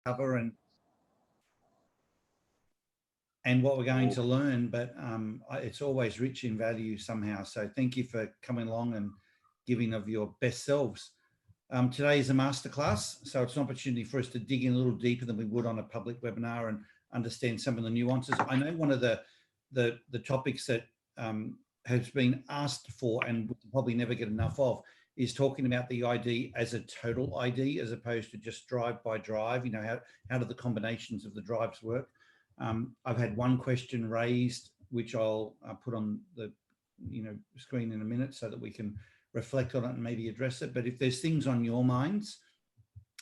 cover and what we're going to learn, but it's always rich in value somehow. So thank you for coming along and giving of your best selves. Today is a masterclass, so it's an opportunity for us to dig in a little deeper than we would on a public webinar and understand some of the nuances. I know one of the topics that has been asked for and we'll probably never get enough of is talking about the ID as a total ID as opposed to just drive by drive. You know, how do the combinations of the drives work? I've had one question raised, which I'll put on the screen in a minute so that we can reflect on it and maybe address it. But if there's things on your minds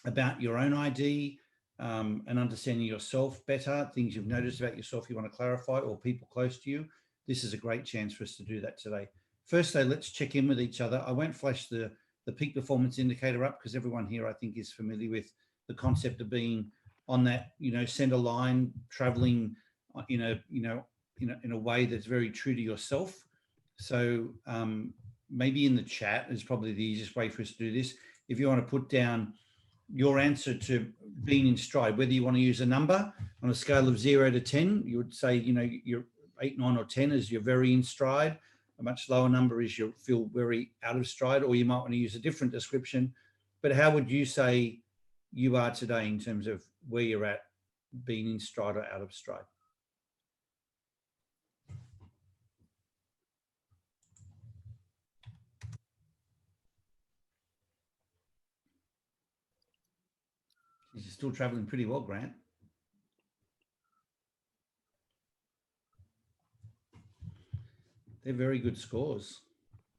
about your own ID and understanding yourself better, things you've noticed about yourself you want to clarify, or people close to you, this is a great chance for us to do that today. First, though, let's check in with each other. I won't flash the peak performance indicator up because everyone here, I think, is familiar with the concept of being on that, center line, traveling, in a way that's very true to yourself. So maybe in the chat is probably the easiest way for us to do this. If you want to put down your answer to being in stride, whether you want to use a number on a scale of 0 to 10, you would say, you're 8, 9, or 10 is you're very in stride. A much lower number is you feel very out of stride, or you might want to use a different description. But how would you say you are today in terms of where you're at being in stride or out of stride? You're still traveling pretty well, Grant. They're very good scores.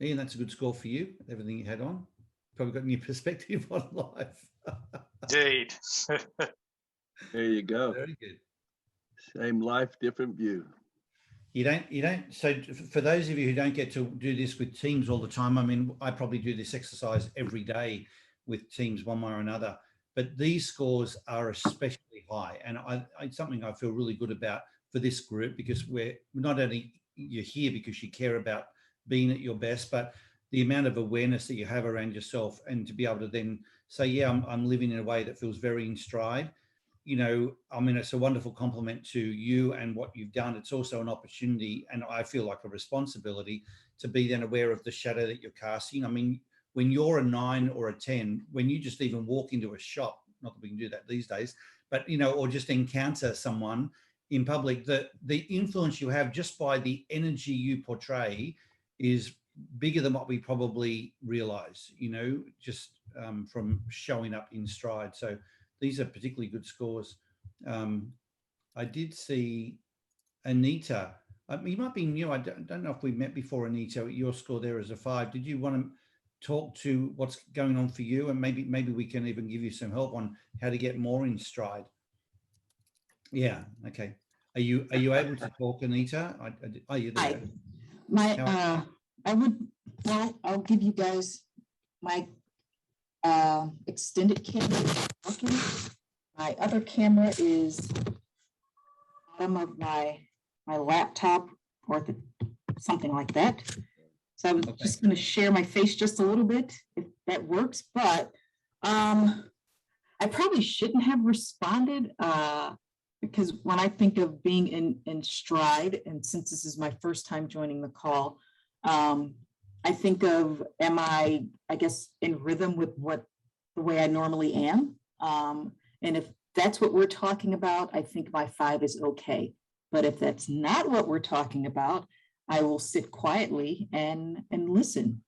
Ian, that's a good score for you, everything you had on. Probably got a new perspective on life. Indeed. There you go. Very good. Same life, different view. You don't. So for those of you who don't get to do this with teams all the time, I mean, I probably do this exercise every day with teams one way or another, but these scores are especially high. And it's something I feel really good about for this group, because we're not only you're here because you care about being at your best, but the amount of awareness that you have around yourself, and to be able to then say, yeah, I'm living in a way that feels very in stride. I mean, it's a wonderful compliment to you and what you've done. It's also an opportunity, and I feel like a responsibility to be then aware of the shadow that you're casting. I mean, when you're a 9 or a 10, when you just even walk into a shop, not that we can do that these days, but, or just encounter someone in public, the influence you have just by the energy you portray is bigger than what we probably realize, just from showing up in stride. So these are particularly good scores. I did see Anita. You might be new. I don't know if we met before, Anita. Your score there is a 5. Did you want to talk to what's going on for you? And maybe we can even give you some help on how to get more in stride. Yeah. Okay. Are you able to talk, Anita? Oh, you're there. Hi. I'll give you guys my extended camera. Okay. My other camera is bottom of my laptop, or something like that. So I was just going to share my face just a little bit, if that works. But I probably shouldn't have responded because when I think of being in stride, and since this is my first time joining the call, I think of, am I guess, in rhythm with the way I normally am? And if that's what we're talking about, I think my 5 is okay. But if that's not what we're talking about, I will sit quietly and listen.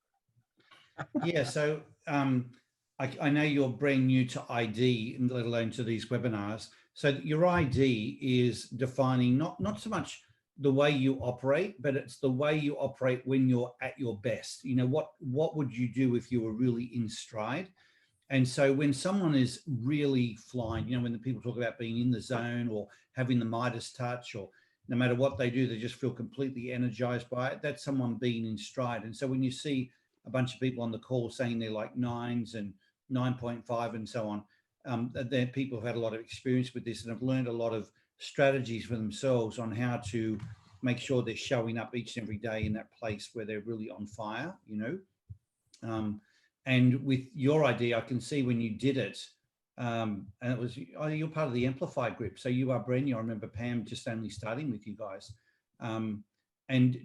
Yeah, so I know you're brand new to ID, let alone to these webinars. So your ID is defining not so much the way you operate, but it's the way you operate when you're at your best. What would you do if you were really in stride? And so when someone is really flying, when the people talk about being in the zone or having the Midas touch, or no matter what they do, they just feel completely energized by it. That's someone being in stride. And so when you see a bunch of people on the call saying they're like 9s and 9.5 and so on, they're people who've had a lot of experience with this and have learned a lot of strategies for themselves on how to make sure they're showing up each and every day in that place where they're really on fire, And with your idea, I can see when you did it, And it was, oh, you're part of the Amplify group. So you are brand new. I remember Pam just only starting with you guys. And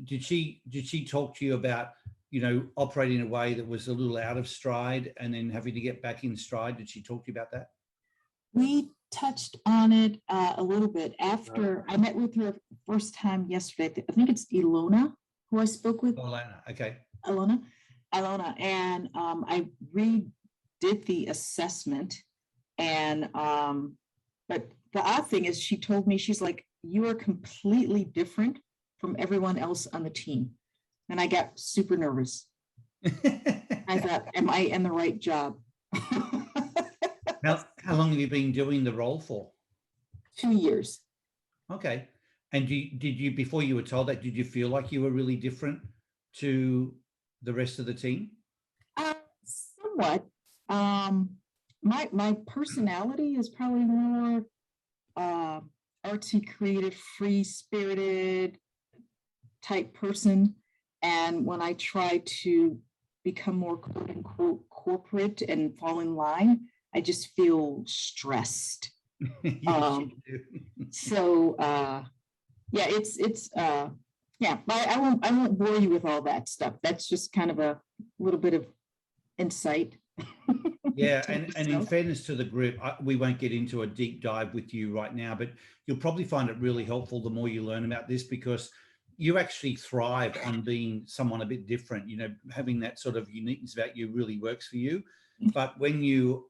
did she talk to you about, you know, operating in a way that was a little out of stride and then having to get back in stride? Did she talk to you about that? We touched on it a little bit after I met with her first time yesterday. I think it's Ilona who I spoke with. Alana, okay. Ilona, and I redid the assessment. And but the odd thing is, she told me, she's like, you are completely different from everyone else on the team, and I got super nervous. I thought, am I in the right job? How long have you been doing the role for? 2 years. Okay. And did you, before you were told that, did you feel like you were really different to the rest of the team? Somewhat. My personality is probably more artsy, creative, free-spirited type person. And when I try to become more quote unquote corporate and fall in line, I just feel stressed. Yes, you do. So yeah, yeah, but I won't bore you with all that stuff. That's just kind of a little bit of insight. Yeah, and in fairness to the group, we won't get into a deep dive with you right now, but you'll probably find it really helpful the more you learn about this, because you actually thrive on being someone a bit different. You know, having that sort of uniqueness about you really works for you. But when you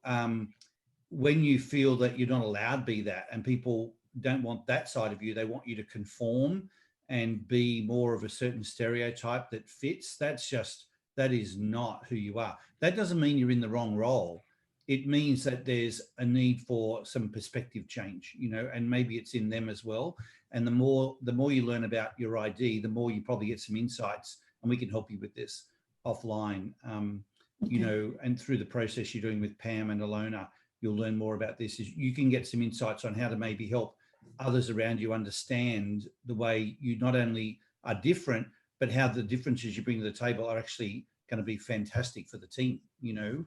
feel that you're not allowed to be that, and people don't want that side of you, they want you to conform and be more of a certain stereotype that fits, that is not who you are. That doesn't mean you're in the wrong role. It means that there's a need for some perspective change, you know, and maybe it's in them as well. And the more you learn about your ID, the more you probably get some insights, and we can help you with this offline. You know, and through the process you're doing with Pam and Ilona, you'll learn more about this. You can get some insights on how to maybe help others around you understand the way you not only are different, but how the differences you bring to the table are actually going to be fantastic for the team, you know.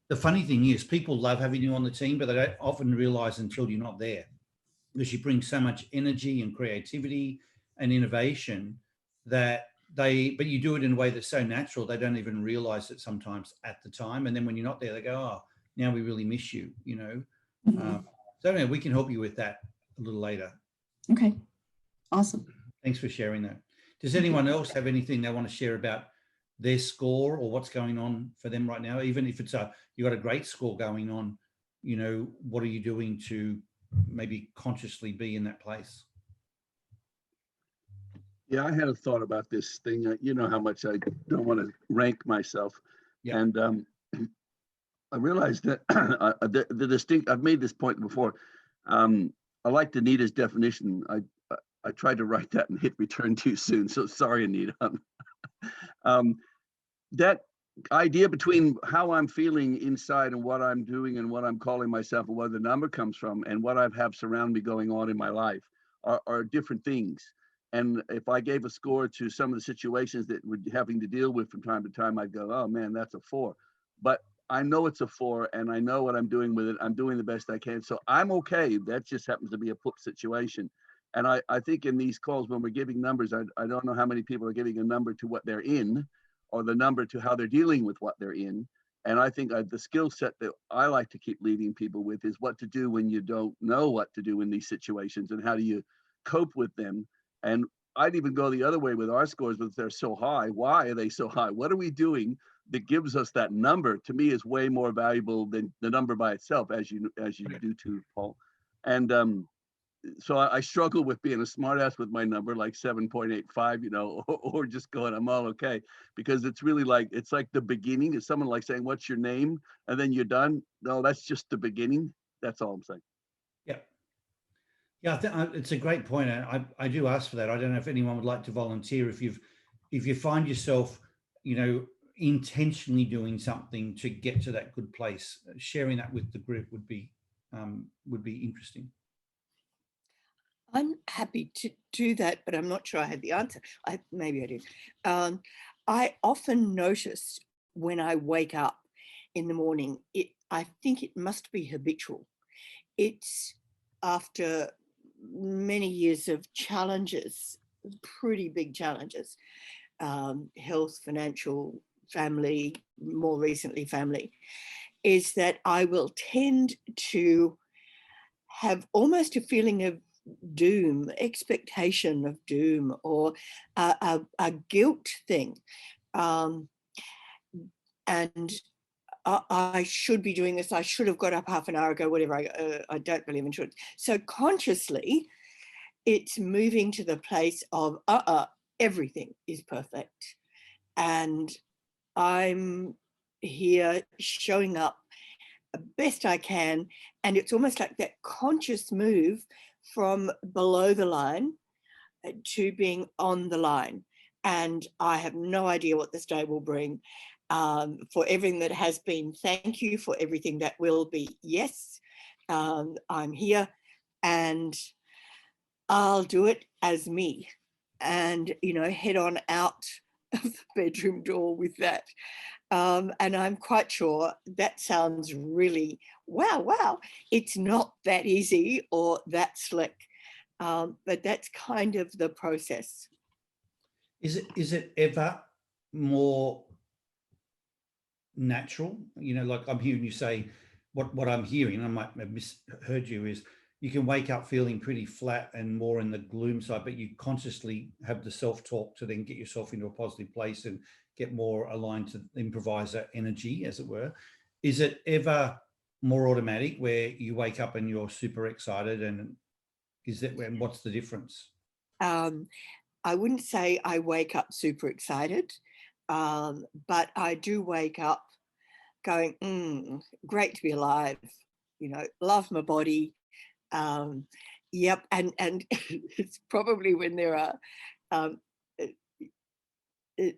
The funny thing is, people love having you on the team, but they don't often realize until you're not there, because you bring so much energy and creativity and innovation but you do it in a way that's so natural, they don't even realize it sometimes at the time. And then when you're not there, they go, oh, now we really miss you, you know. So anyway, we can help you with that a little later. Okay, awesome. Thanks for sharing that. Does anyone else have anything they want to share about their score or what's going on for them right now? Even if it's you got a great score going on, you know, what are you doing to maybe consciously be in that place? Yeah, I had a thought about this thing. You know how much I don't want to rank myself. Yeah. And I realized that the distinct, I've made this point before. I like Anita's definition. I tried to write that and hit return too soon. So sorry, Anita. That idea between how I'm feeling inside and what I'm doing and what I'm calling myself and where the number comes from and what I have surround me going on in my life are different things. And if I gave a score to some of the situations that we're having to deal with from time to time, I'd go, oh man, that's a 4. But I know it's a 4 and I know what I'm doing with it. I'm doing the best I can. So I'm okay. That just happens to be a flip situation. And I think in these calls, when we're giving numbers, I don't know how many people are giving a number to what they're in or the number to how they're dealing with what they're in. And I think the skill set that I like to keep leading people with is what to do when you don't know what to do in these situations and how do you cope with them. And I'd even go the other way with our scores, but if they're so high, why are they so high? What are we doing that gives us that number? To me, is way more valuable than the number by itself, as you do too, Paul. And so I struggle with being a smartass with my number, like 7.85, you know, or just going, I'm all okay, because it's really like, it's like the beginning. It's someone like saying, what's your name? And then you're done. No, that's just the beginning. That's all I'm saying. Yeah. Yeah, it's a great point. I do ask for that. I don't know if anyone would like to volunteer. If you find yourself, you know, intentionally doing something to get to that good place, sharing that with the group would be interesting. I'm happy to do that, but I'm not sure I had the answer. Maybe I do. I often notice when I wake up in the morning, I think it must be habitual. It's after many years of challenges, pretty big challenges, health, financial, family, more recently family, is that I will tend to have almost a feeling of doom, expectation of doom, or a guilt thing. And I should be doing this. I should have got up half an hour ago, whatever. I don't believe in should. So consciously, it's moving to the place of, everything is perfect. And I'm here showing up best I can. And it's almost like that conscious move from below the line to being on the line. And I have no idea what this day will bring. For everything that has been, thank you. For everything that will be, yes. I'm here and I'll do it as me, and, head on out of the bedroom door with that. And I'm quite sure that sounds really, wow. It's not that easy or that slick, but that's kind of the process. Is it ever more natural? Like I'm hearing you say, what I'm hearing, I might have misheard you, is you can wake up feeling pretty flat and more in the gloom side, but you consciously have the self-talk to then get yourself into a positive place and get more aligned to improviser energy, as it were. Is it ever more automatic where you wake up and you're super excited, and what's the difference? I wouldn't say I wake up super excited, but I do wake up going, great to be alive, love my body. Yep. And it's probably when there are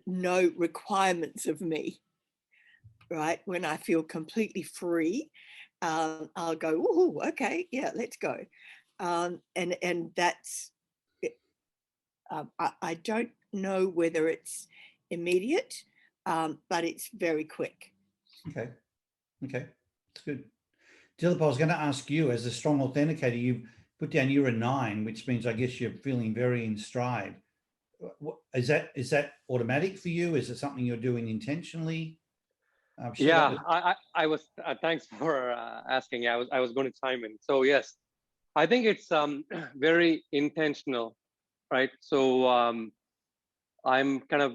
no requirements of me, right? When I feel completely free, I'll go, oh, okay, yeah, let's go. And that's, I don't know whether it's immediate, but it's very quick. Okay, that's good. Dilip, I was going to ask you, as a strong authenticator, you put down you're a 9, which means I guess you're feeling very in stride. Is that automatic for you? Is it something you're doing intentionally? Yeah, I was. Thanks for asking. I was going to chime in. So yes, I think it's very intentional, right? So I'm kind of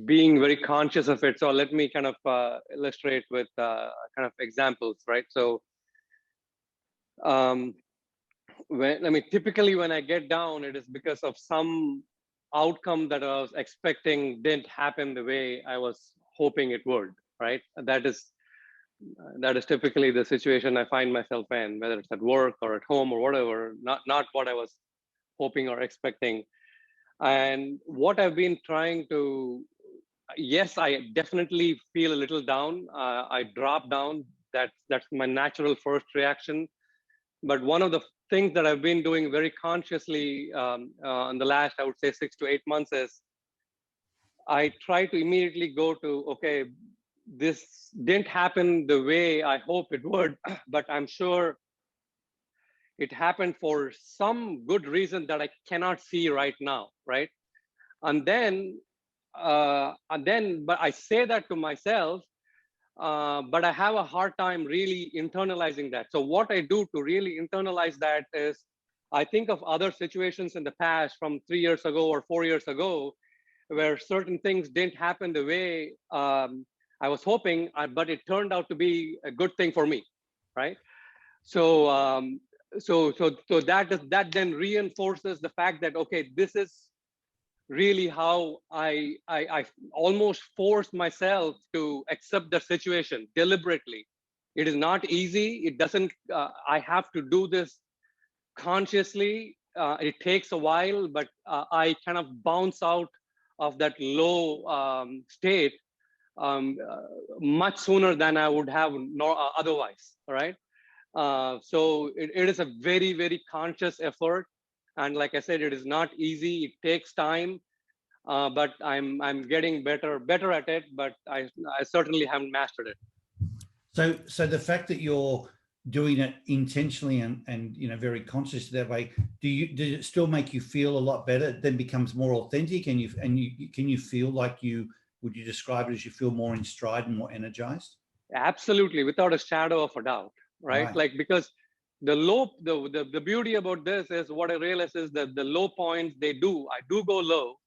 being very conscious of it. So let me kind of illustrate with kind of examples, right? So typically when I get down, it is because of some outcome that I was expecting didn't happen the way I was hoping it would, right? That is typically the situation I find myself in, whether it's at work or at home or whatever, not what I was hoping or expecting. And what I've been trying to, yes, I definitely feel a little down. I drop down. That's my natural first reaction. But one of the things that I've been doing very consciously in the last, I would say, 6 to 8 months is I try to immediately go to, okay, this didn't happen the way I hope it would, but I'm sure it happened for some good reason that I cannot see right now, right? And then, but I say that to myself, but I have a hard time really internalizing that. So what I do to really internalize that is I think of other situations in the past from 3 years ago or 4 years ago, where certain things didn't happen the way I was hoping, but it turned out to be a good thing for me, right? So that then reinforces the fact that, okay, this is really how I almost forced myself to accept the situation deliberately. It is not easy. It doesn't. I have to do this consciously. It takes a while, but I kind of bounce out of that low state much sooner than I would have otherwise. All right. So it is a very, very conscious effort, and like I said, it is not easy. It takes time, but I'm getting better at it. But I certainly haven't mastered it. So the fact that you're doing it intentionally and very conscious that way, does it still make you feel a lot better? It then becomes more authentic, and can you feel like would you describe it as you feel more in stride and more energized? Absolutely, without a shadow of a doubt, right? Right. Like, because the beauty about this is, what I realize is that the low points, I do go low,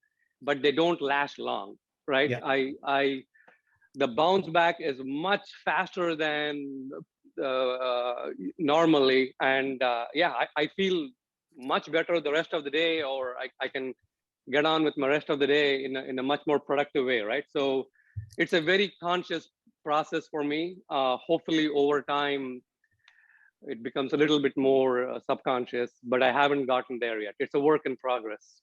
but they don't last long, right? Yeah. The bounce back is much faster than normally, and I feel much better the rest of the day, or I can get on with my rest of the day in a much more productive way, right? So it's a very conscious process for me. Hopefully over time it becomes a little bit more subconscious, but I haven't gotten there yet. It's a work in progress.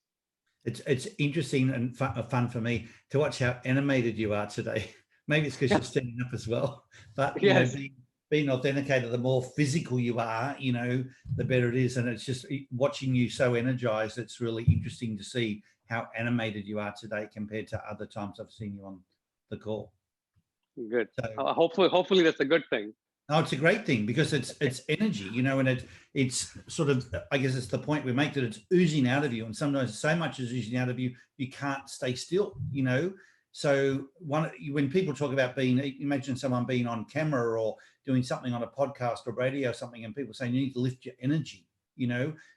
It's interesting and fun for me to watch how animated you are today. Maybe it's because you're standing up as well, but Yes. being authenticated, the more physical you are, the better it is. And it's just watching you so energized. It's really interesting to see how animated you are today compared to other times I've seen you on the call. Good. So, hopefully that's a good thing. no, it's a great thing because it's energy, and it's sort of, I guess it's the point we make, that it's oozing out of you, and sometimes so much is oozing out of you, you can't stay still, So when people talk about imagine someone being on camera or doing something on a podcast or radio or something, and people saying you need to lift your energy,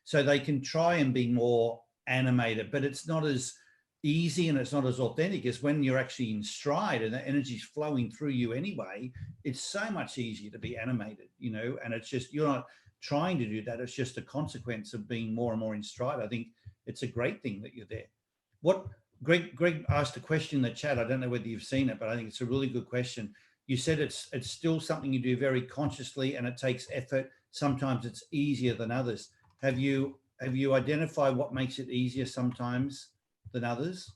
so they can try and be more animated, but it's not as easy and it's not as authentic as when you're actually in stride and the energy's flowing through you anyway. It's so much easier to be animated, and it's just, you're not trying to do that. It's just a consequence of being more and more in stride. I think it's a great thing that you're there. What Greg asked a question in the chat. I don't know whether you've seen it, but I think it's a really good question. You said it's still something you do very consciously and it takes effort. Sometimes it's easier than others. Have you identified what makes it easier sometimes than others?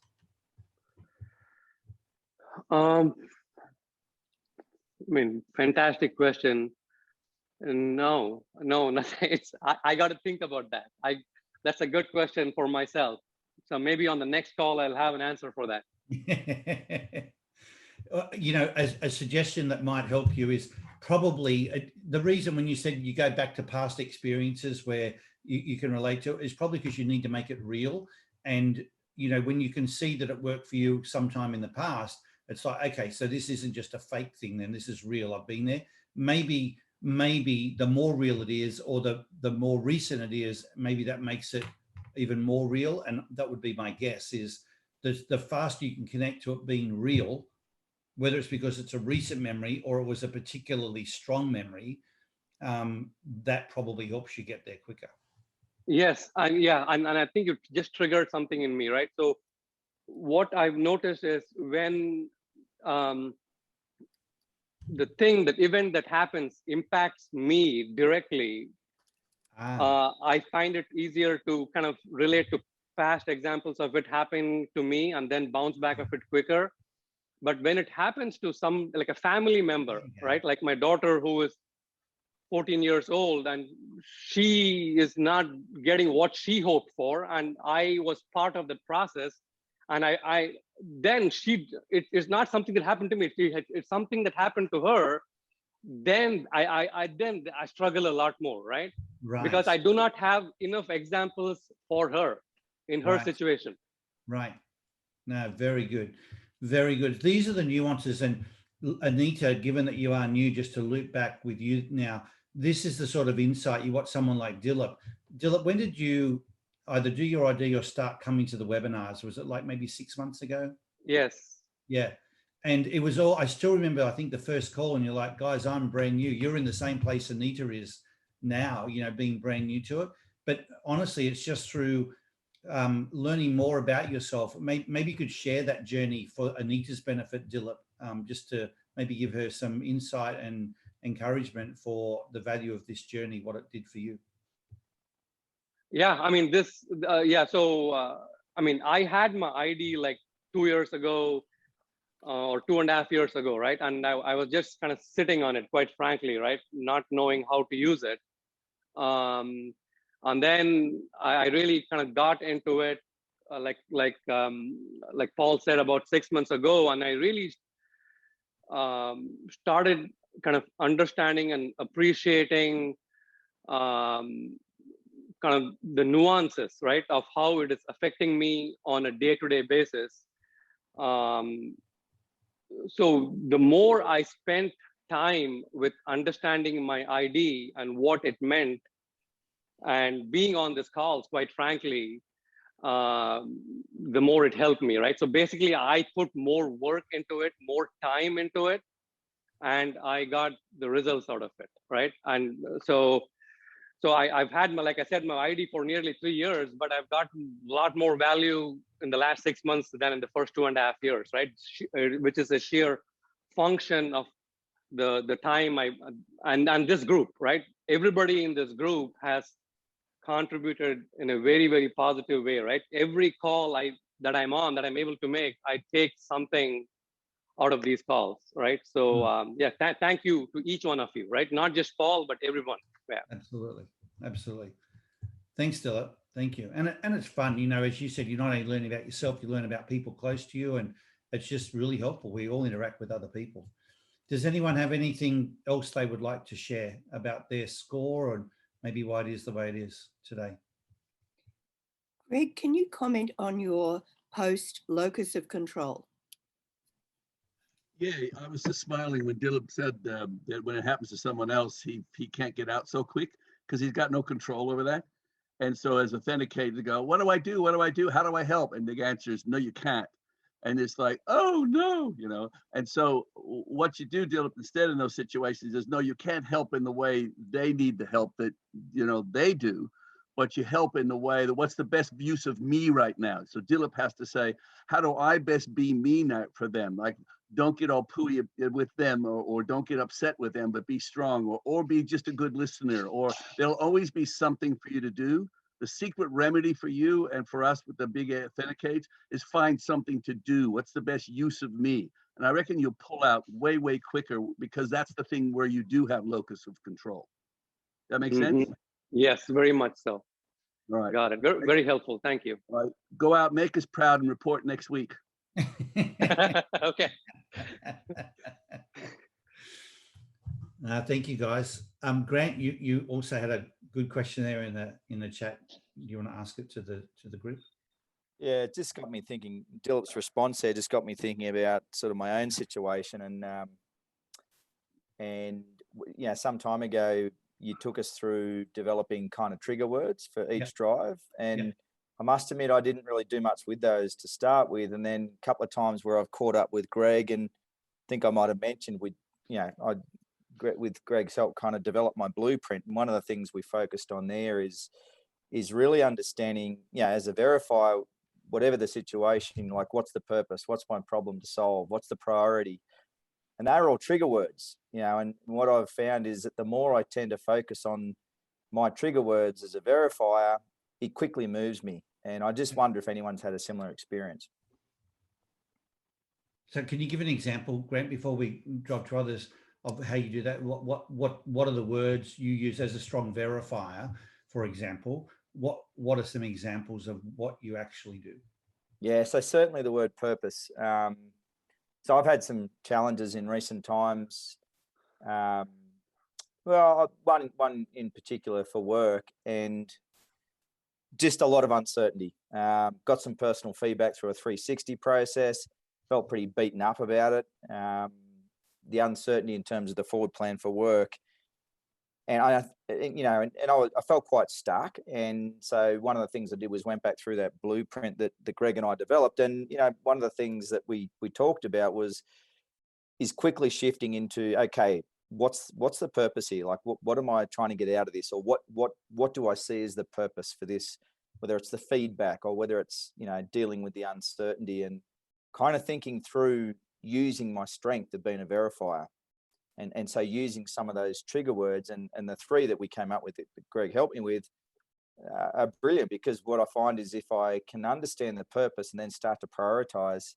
Fantastic question. No, nothing. I got to think about that. That's a good question for myself. So maybe on the next call, I'll have an answer for that. A suggestion that might help you is probably the reason when you said you go back to past experiences where you can relate to it is probably because you need to make it real. And, when you can see that it worked for you sometime in the past, it's like, okay, so this isn't just a fake thing, then this is real. I've been there. Maybe the more real it is, or the more recent it is, maybe that makes it even more real. And that would be my guess, is the faster you can connect to it being real, whether it's because it's a recent memory or it was a particularly strong memory, that probably helps you get there quicker. Yes, and I think you just triggered something in me, right? So what I've noticed is when the event that happens impacts me directly, I find it easier to kind of relate to past examples of it happening to me and then bounce back of it quicker. But when it happens to like a family member, right? Like my daughter, who is 14 years old, and she is not getting what she hoped for, and I was part of the process, and it's not something that happened to me, it's something that happened to her. Then I struggle a lot more, right? Because I do not have enough examples for her in her situation. Right. No, very good. Very good. These are the nuances. And Anita, given that you are new, just to loop back with you now, this is the sort of insight you watch someone like Dilip. Dilip, when did you either do your ID or start coming to the webinars? Was it like maybe 6 months ago? Yes. Yeah. And it was I still remember, I think the first call, and you're like, guys, I'm brand new. You're in the same place Anita is now, being brand new to it. But honestly, it's just through learning more about yourself. Maybe you could share that journey for Anita's benefit, Dilip, just to maybe give her some insight and encouragement for the value of this journey, what it did for you. Yeah, I had my ID like 2 years ago or 2.5 years ago, right? And I was just kind of sitting on it, quite frankly, right? Not knowing how to use it. And then I really kind of got into it, like Paul said, about 6 months ago, and I really started kind of understanding and appreciating kind of the nuances, right, of how it is affecting me on a day-to-day basis. So the more I spent time with understanding my ID and what it meant, and being on this calls, quite frankly, the more it helped me, right? So basically, I put more work into it, more time into it, and I got the results out of it, right? And so I've had my, like I said, my ID for nearly 3 years, but I've gotten a lot more value in the last 6 months than in the first 2.5 years, right? Which is a sheer function of the time and this group, right? Everybody in this group has contributed in a very, very positive way, right? Every call that I'm on, that I'm able to make, I take something out of these calls, right? So yeah, thank you to each one of you, right? Not just Paul, but everyone. Yeah. Absolutely. Absolutely. Thanks, Dilip. Thank you. And it's fun, you know, as you said, you're not only learning about yourself, you learn about people close to you, and it's just really helpful. We all interact with other people. Does anyone have anything else they would like to share about their score and maybe why it is the way it is today? Greg, can you comment on your post locus of control? Yeah, I was just smiling when Dilip said that when it happens to someone else, he can't get out so quick because he's got no control over that. And so as authenticated to go, what do I do? What do I do? How do I help? And the answer is, no, you can't. And it's like, oh no, you know. And so what you do, Dilip, instead in those situations is, no, you can't help in the way they need the help that, you know, they do, but you help in the way that what's the best use of me right now. So Dilip has to say, how do I best be me now for them? Like, don't get all pooey with them, or don't get upset with them, but be strong, or be just a good listener, or there'll always be something for you to do. The secret remedy for you and for us with the big authenticates is find something to do. What's the best use of me? And I reckon you'll pull out way, way quicker, because that's the thing where you do have locus of control. That makes sense? Yes, very much so. All right. Got it. Very, very helpful. Thank you. All right. Go out, make us proud, and report next week. Okay. Thank you, guys. Grant, you also had a good question there in the chat. Do you want to ask it to the group? Yeah, it just got me thinking. Dilip's response there just got me thinking about sort of my own situation, and you know, some time ago you took us through developing kind of trigger words for each drive, and I must admit I didn't really do much with those to start with, and then a couple of times where I've caught up with Greg, and I think I might have mentioned with Greg's help kind of developed my blueprint, and one of the things we focused on there is really understanding, you know, as a verifier, whatever the situation, like what's the purpose, what's my problem to solve, what's the priority, and they're all trigger words, you know. And what I've found is that the more I tend to focus on my trigger words as a verifier, it quickly moves me. And I just wonder if anyone's had a similar experience. So can you give an example, Grant, before we drop to others, of how you do that? What are the words you use as a strong verifier, for example? What are some examples of what you actually do? Yeah, so certainly the word purpose. So I've had some challenges in recent times. Well, one in particular for work, and just a lot of uncertainty. Got some personal feedback through a 360 process. Felt pretty beaten up about it. The uncertainty in terms of the forward plan for work, and I felt quite stuck. And so one of the things I did was went back through that blueprint that Greg and I developed. And you know, one of the things that we talked about is quickly shifting into, okay, what's the purpose here? Like, what am I trying to get out of this, or what do I see as the purpose for this? Whether it's the feedback or whether it's, you know, dealing with the uncertainty, and kind of thinking through using my strength of being a verifier. And so using some of those trigger words and the three that we came up with that Greg helped me with are brilliant, because what I find is if I can understand the purpose and then start to prioritize,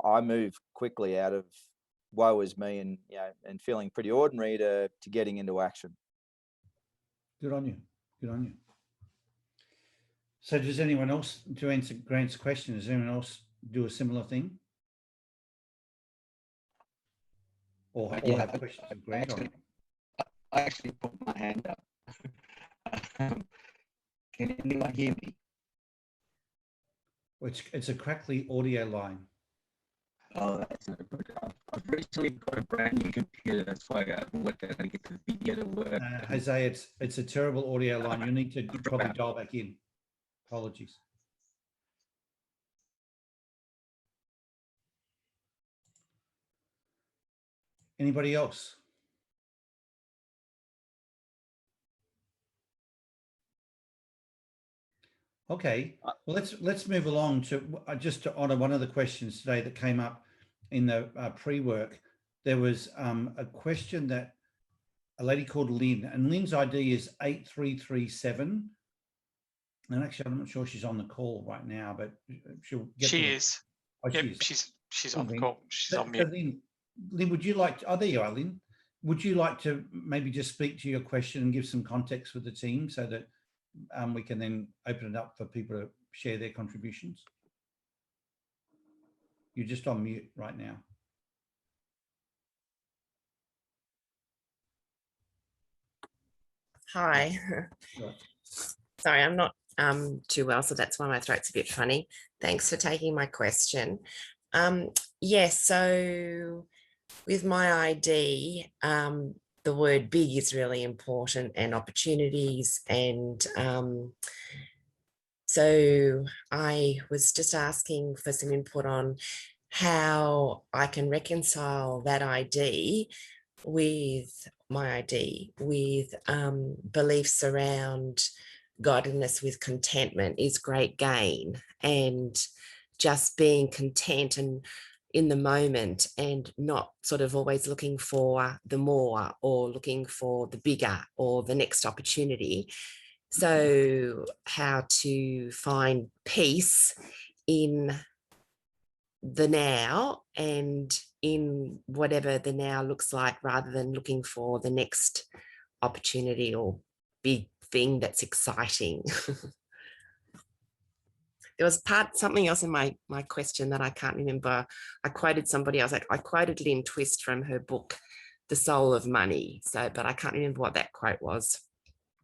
I move quickly out of woe is me and, you know, and feeling pretty ordinary to getting into action. Good on you. Good on you. So does anyone else, to answer Grant's question, does anyone else do a similar thing? or Yeah. have questions of Grant on it. I actually put my hand up. Can anyone hear me? It's a crackly audio line. Oh, that's not good. I've recently got a brand new computer. That's why I'm working to get the video to work. Jose, it's a terrible audio line. You need to probably dial back in. Apologies. Anybody else? Okay, well, let's move along to just to honor one of the questions today that came up in the pre-work. There was a question that a lady called Lynn, and Lynn's ID is 8337. And actually, I'm not sure she's on the call right now, but she'll get. She is. Oh, yep, she is. she's on the call. She's on mute. Lynn, would you like to, oh, there you are, Lynn. Would you like to maybe just speak to your question and give some context for the team so that we can then open it up for people to share their contributions? You're just on mute right now. Hi. Right. Sorry, I'm not too well, so that's why my throat's a bit funny. Thanks for taking my question. Yes, so with my ID, the word big is really important, and opportunities, and so I was just asking for some input on how I can reconcile that ID with my ID with beliefs around godliness with contentment is great gain, and just being content and in the moment and not sort of always looking for the more or looking for the bigger or the next opportunity. So how to find peace in the now and in whatever the now looks like, rather than looking for the next opportunity or big thing that's exciting. There was something else in my question that I can't remember. I quoted somebody else. I quoted Lynn Twist from her book, The Soul of Money. So, but I can't remember what that quote was.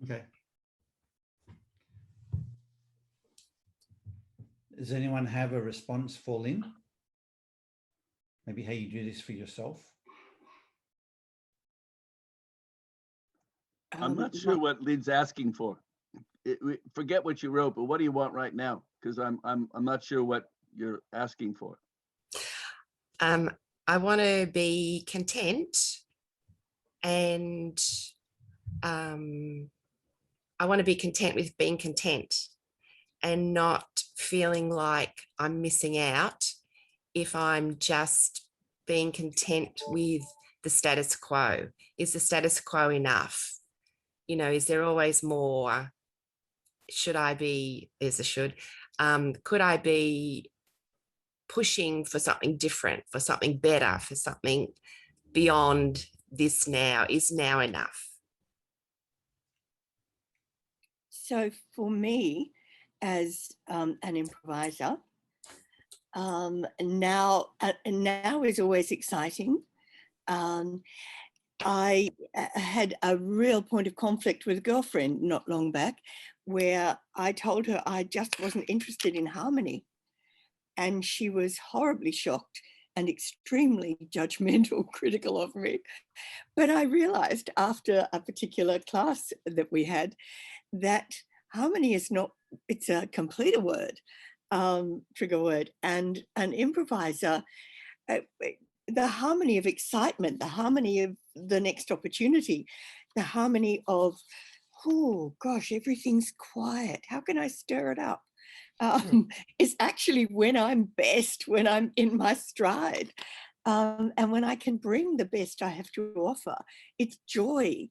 Okay. Does anyone have a response for Lynn? Maybe how you do this for yourself? I'm not sure what Lynn's asking for. Forget what you wrote, but what do you want right now? Because I'm not sure what you're asking for. I want to be content, and I want to be content with being content and not feeling like I'm missing out if I'm just being content with the status quo. Is the status quo enough? You know, is there always more? Should I be, there's a should, could I be pushing for something different, for something better, for something beyond this now? Is now enough? So for me, as an improviser, now is always exciting. I had a real point of conflict with a girlfriend not long back, where I told her I just wasn't interested in harmony. And she was horribly shocked and extremely judgmental, critical of me. But I realized after a particular class that we had that harmony is not, it's a completer word, trigger word, and an improviser, the harmony of excitement, the harmony of the next opportunity, the harmony of, oh gosh, everything's quiet. How can I stir it up? Is actually when I'm best, when I'm in my stride. And when I can bring the best I have to offer, it's joy.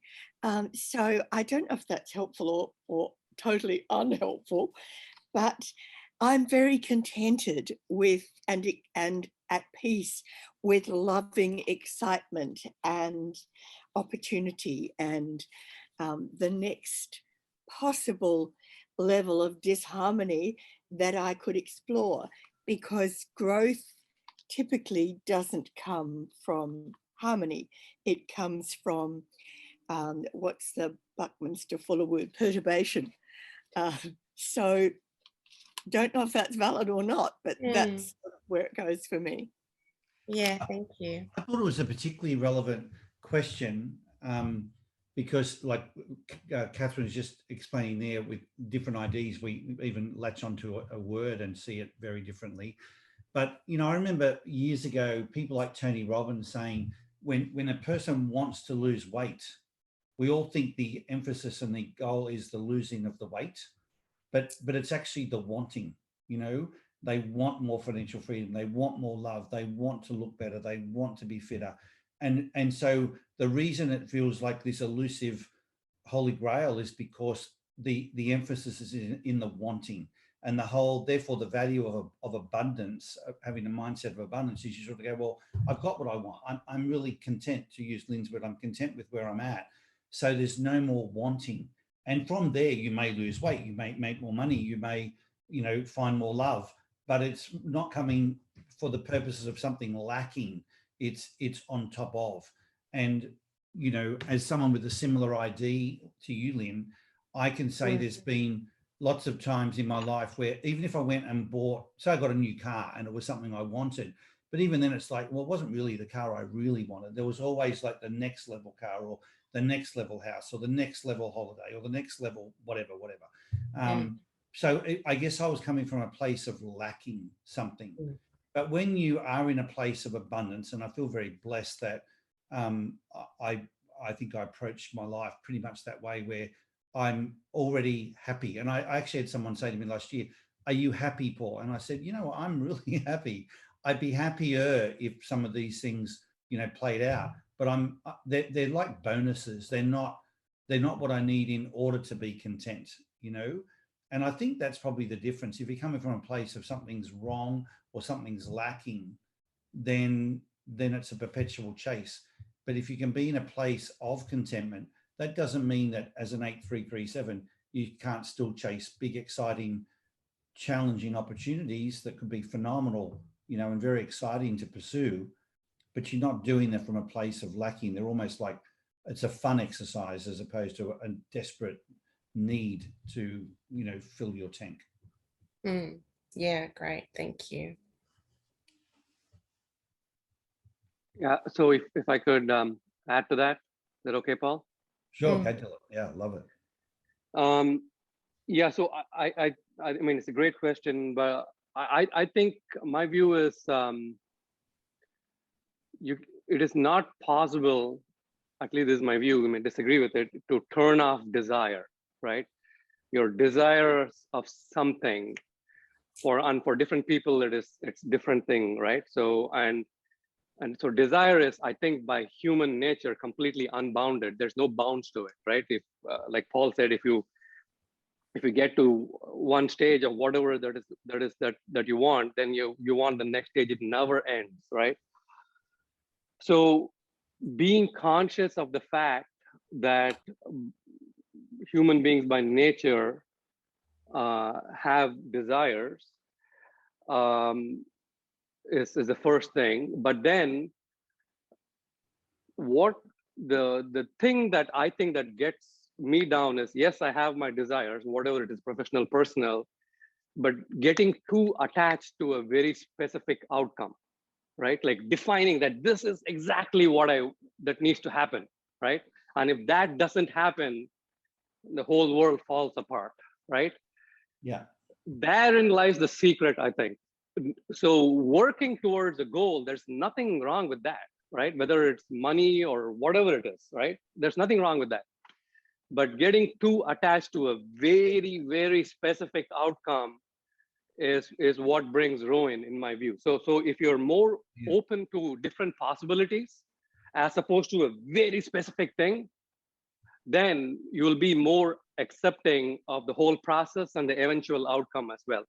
So I don't know if that's helpful or totally unhelpful, but I'm very contented with and at peace with loving excitement and opportunity and the next possible level of disharmony that I could explore, because growth typically doesn't come from harmony. It comes from, what's the Buckminster Fuller word, perturbation. So don't know if that's valid or not, but that's where it goes for me. Yeah, thank you. I thought it was a particularly relevant question because, like Catherine is just explaining there, with different IDs, we even latch onto a word and see it very differently. But, you know, I remember years ago, people like Tony Robbins saying, when a person wants to lose weight, we all think the emphasis and the goal is the losing of the weight, but it's actually the wanting. You know, they want more financial freedom, they want more love, they want to look better, they want to be fitter. And so the reason it feels like this elusive holy grail is because the emphasis is in the wanting, and the whole, therefore the value of abundance, having a mindset of abundance, is you sort of go, well, I've got what I want, I'm really content, to use Lynn's word, I'm content with where I'm at, so there's no more wanting. And from there you may lose weight, you may make more money, you may, you know, find more love, but it's not coming for the purposes of something lacking, it's on top of. And, you know, as someone with a similar ID to you, Lynn, I can say there's been lots of times in my life where even if I went and bought, so I got a new car and it was something I wanted, but even then it's like, well, it wasn't really the car I really wanted. There was always like the next level car, or the next level house, or the next level holiday, or the next level whatever. So I guess I was coming from a place of lacking something. But when you are in a place of abundance, and I feel very blessed that I think I approached my life pretty much that way, where I'm already happy. And I actually had someone say to me last year, "Are you happy, Paul?" And I said, "You know, I'm really happy. I'd be happier if some of these things, you know, played out. But they're like bonuses. They're not what I need in order to be content, you know." And I think that's probably the difference. If you're coming from a place of something's wrong or something's lacking, then it's a perpetual chase. But if you can be in a place of contentment, that doesn't mean that as an 8337, you can't still chase big, exciting, challenging opportunities that could be phenomenal, you know, and very exciting to pursue, but you're not doing them from a place of lacking. They're almost like it's a fun exercise as opposed to a desperate need to, you know, fill your tank. Yeah, great. Thank you. Yeah, so if I could add to that, is that okay, Paul? Sure, yeah, love it. Yeah, so I mean, it's a great question, but I think my view is it is not possible, at least this is my view, I may disagree with it, to turn off desire, right? Your desires of something, for different people, it's different thing, right? So and so desire is, I think, by human nature completely unbounded. There's no bounds to it, right? If like Paul said, if you get to one stage of whatever that you want, then you want the next stage. It never ends, right? So being conscious of the fact that human beings by nature have desires is the first thing. But then what the thing that I think that gets me down is, yes, I have my desires, whatever it is, professional, personal, but getting too attached to a very specific outcome, right? Like defining that this is exactly what that needs to happen, right? And if that doesn't happen, the whole world falls apart, right? Yeah. Therein lies the secret, I think. So working towards a goal, there's nothing wrong with that, right? Whether it's money or whatever it is, right? There's nothing wrong with that. But getting too attached to a very, very specific outcome is what brings ruin, in my view. So if you're more open to different possibilities as opposed to a very specific thing, then you'll be more accepting of the whole process and the eventual outcome as well.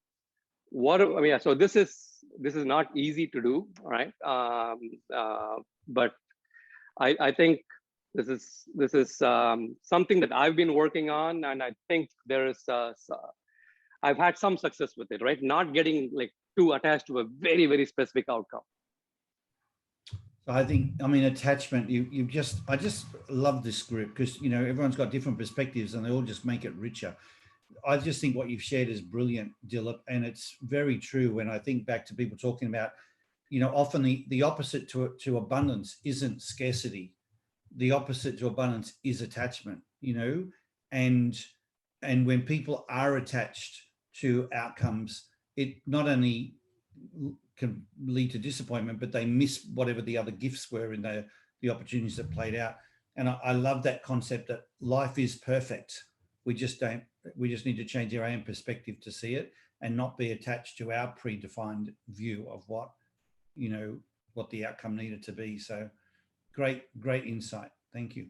So this is not easy to do, right? But I think this is something that I've been working on, and I think there is I've had some success with it, right? Not getting like too attached to a very, very specific outcome. I think, I mean, attachment, I just love this group because, you know, everyone's got different perspectives and they all just make it richer. I just think what you've shared is brilliant, Dilip, and it's very true. When I think back to people talking about, you know, often the opposite to abundance isn't scarcity. The opposite to abundance is attachment, you know, and when people are attached to outcomes, it not only can lead to disappointment, but they miss whatever the other gifts were in the opportunities that played out. And I love that concept that life is perfect. We just need to change our own perspective to see it and not be attached to our predefined view of what, you know, what the outcome needed to be. So great insight. Thank you.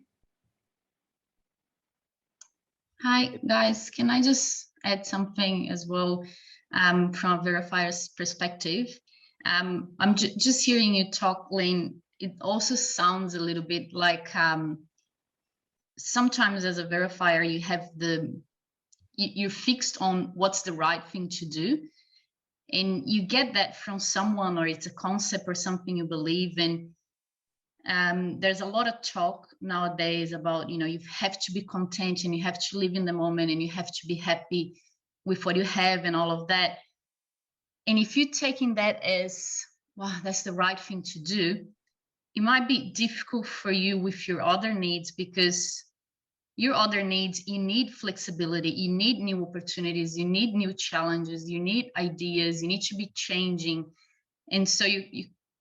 Hi, guys. Can I just add something as well from a verifier's perspective? I'm just hearing you talk, Lynn. It also sounds a little bit like sometimes as a verifier, you have you're fixed on what's the right thing to do. And you get that from someone, or it's a concept or something you believe in. There's a lot of talk nowadays about, you know, you have to be content and you have to live in the moment and you have to be happy with what you have and all of that. And if you're taking that as, wow, that's the right thing to do, it might be difficult for you with your other needs, because your other needs, you need flexibility, you need new opportunities, you need new challenges, you need ideas, you need to be changing. And so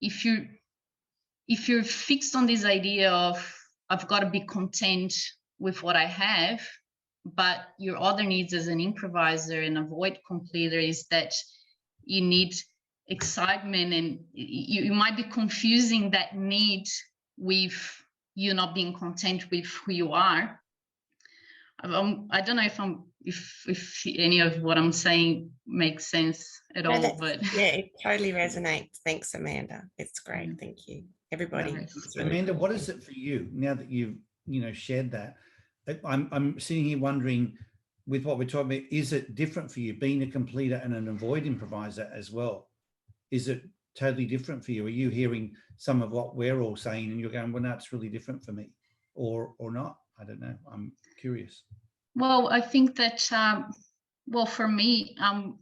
if you're fixed on this idea of, I've got to be content with what I have, but your other needs as an improviser and a void completer is that you need excitement, and you might be confusing that need with you not being content with who you are. I don't know if any of what I'm saying makes sense at all, but yeah, it totally resonates. Thanks, Amanda. It's great. Thank you, everybody. Nice. Amanda, what is it for you now that you've shared that? I'm sitting here wondering, with what we're talking about, is it different for you being a completer and an avoid improviser as well? Is it totally different for you? Are you hearing some of what we're all saying and you're going, well, no, it's really different for me, or not? I don't know. I'm curious. Well, I think that, well, for me, I'm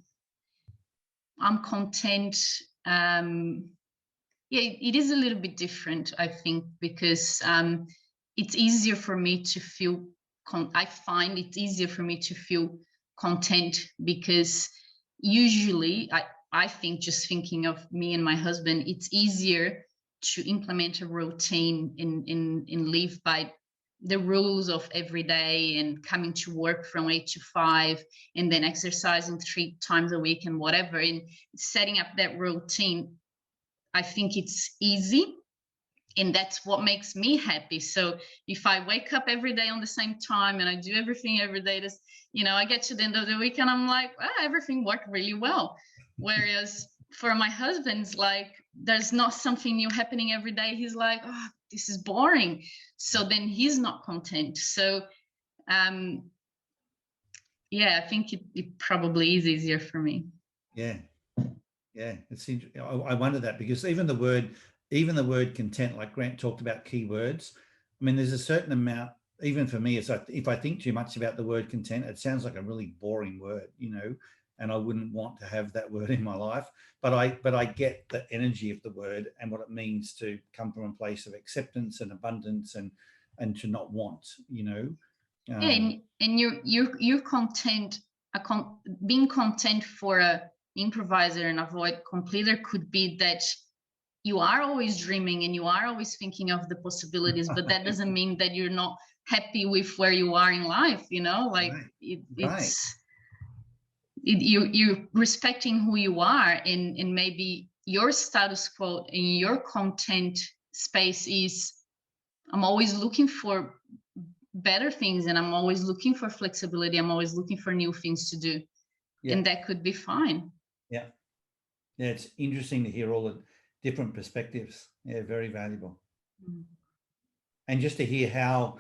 content. Yeah, it is a little bit different, I think, because it's easier for me to feel, I find it's easier for me to feel content, because usually I think, just thinking of me and my husband, it's easier to implement a routine and live by the rules of every day and coming to work from 8 to 5 and then exercising 3 times a week and whatever, and setting up that routine. I think it's easy, and that's what makes me happy. So if I wake up every day on the same time and I do everything every day, this, you know, I get to the end of the week and I'm like, everything worked really well. Whereas for my husband's like, there's not something new happening every day. He's like, oh, this is boring. So then he's not content. So yeah, I think it probably is easier for me. Yeah. It's interesting. I wonder that, because even the word content, like Grant talked about keywords. I mean, there's a certain amount, even for me, it's like, if I think too much about the word content, it sounds like a really boring word, you know, and I wouldn't want to have that word in my life. But I get the energy of the word and what it means to come from a place of acceptance and abundance and to not want, you know. Yeah, and you're content. Being content for a improviser and avoid completer could be that you are always dreaming and you are always thinking of the possibilities, but that doesn't mean that you're not happy with where you are in life, you know, like you're respecting who you are, and maybe your status quo in your content space is, I'm always looking for better things and I'm always looking for flexibility. I'm always looking for new things to do. Yeah. And that could be fine. Yeah. Yeah. It's interesting to hear all the different perspectives. Yeah. Very valuable. And just to hear how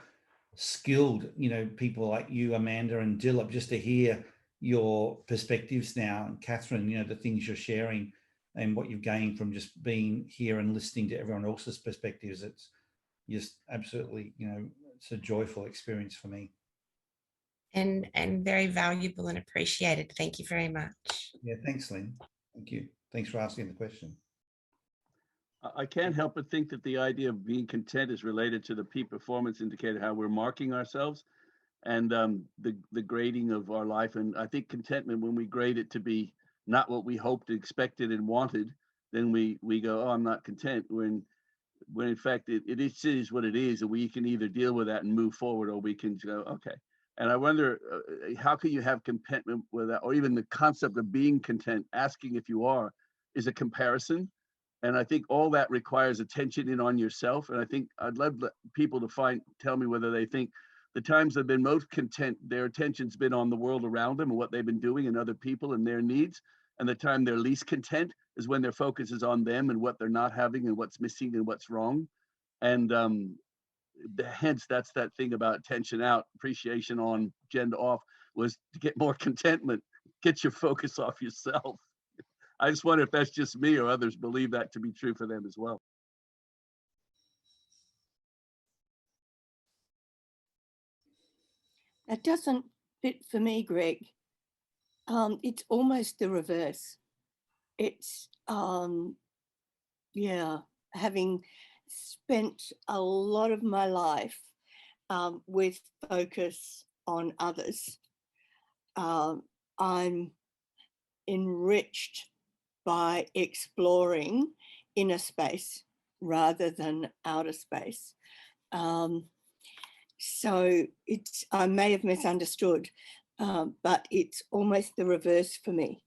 skilled, you know, people like you, Amanda and Dilip, just to hear your perspectives now, and Catherine, you know, the things you're sharing, and what you've gained from just being here and listening to everyone else's perspectives. It's just absolutely, it's a joyful experience for me. And very valuable and appreciated. Thank you very much. Yeah, thanks, Lynn. Thank you. Thanks for asking the question. I can't help but think that the idea of being content is related to the peak performance indicator, how we're marking ourselves, and the grading of our life. And I think contentment, when we grade it to be not what we hoped, expected, and wanted, then we go, oh, I'm not content. When in fact it is what it is, and we can either deal with that and move forward, or we can go, okay. And I wonder, how can you have contentment with that, or even the concept of being content, asking if you are, is a comparison. And I think all that requires attention in on yourself. And I think I'd love people to tell me whether they think the times they've been most content, their attention's been on the world around them and what they've been doing and other people and their needs. And the time they're least content is when their focus is on them and what they're not having and what's missing and what's wrong. And hence, that's that thing about attention out, appreciation on, agenda off, was to get more contentment, get your focus off yourself. I just wonder if that's just me or others believe that to be true for them as well. That doesn't fit for me, Greg. It's almost the reverse. It's, having spent a lot of my life with focus on others, I'm enriched by exploring inner space rather than outer space. So I may have misunderstood, but it's almost the reverse for me.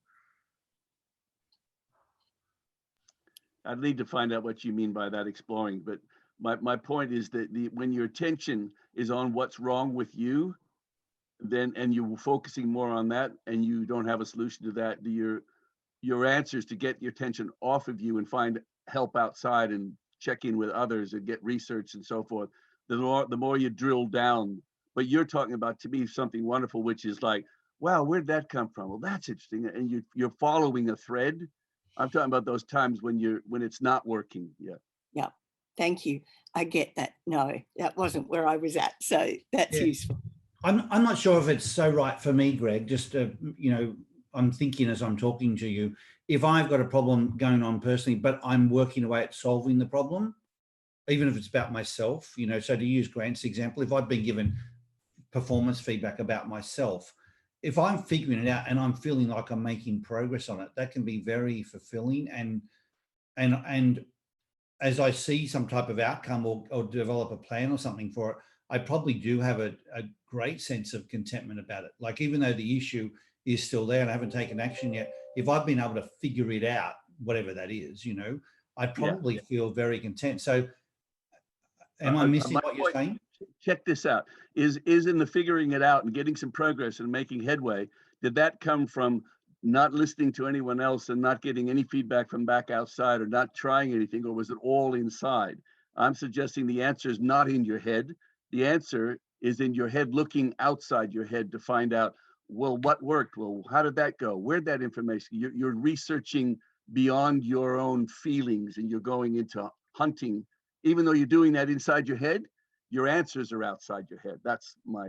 I'd need to find out what you mean by that exploring, but my point is that when your attention is on what's wrong with you, then, and you're focusing more on that, and you don't have a solution to that, your answer is to get your attention off of you and find help outside and check in with others and get research and so forth. The more you drill down. But you're talking about, to me, something wonderful, which is like, wow, where'd that come from? Well, that's interesting. And you're following a thread. I'm talking about those times when it's not working. Yeah. Thank you. I get that. No, that wasn't where I was at. So that's useful. I'm not sure if it's so right for me, Greg. Just, I'm thinking as I'm talking to you, if I've got a problem going on personally, but I'm working away at solving the problem, even if it's about myself, so to use Grant's example, if I've been given performance feedback about myself, if I'm figuring it out and I'm feeling like I'm making progress on it, that can be very fulfilling. And as I see some type of outcome or develop a plan or something for it, I probably do have a great sense of contentment about it. Like, even though the issue is still there and I haven't taken action yet, if I've been able to figure it out, whatever that is, I probably feel very content. So am I missing what you're saying? Check this out. Is in the figuring it out and getting some progress and making headway, did that come from not listening to anyone else and not getting any feedback from back outside, or not trying anything, or was it all inside? I'm suggesting the answer is not in your head. The answer is in your head, looking outside your head to find out, well, what worked? Well, how did that go? Where'd that information? You're researching beyond your own feelings, and you're going into hunting. Even though you're doing that inside your head, your answers are outside your head. That's my.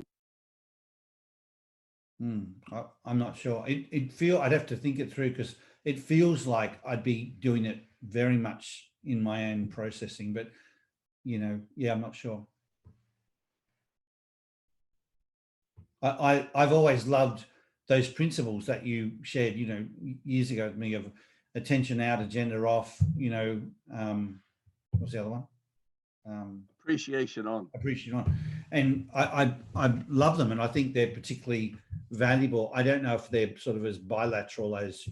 I'm not sure. I'd have to think it through, because it feels like I'd be doing it very much in my own processing, but I'm not sure. I've always loved those principles that you shared, years ago with me, of attention out, agenda off, what's the other one? Appreciation on. Appreciation on. And I love them, and I think they're particularly valuable. I don't know if they're sort of as bilateral as,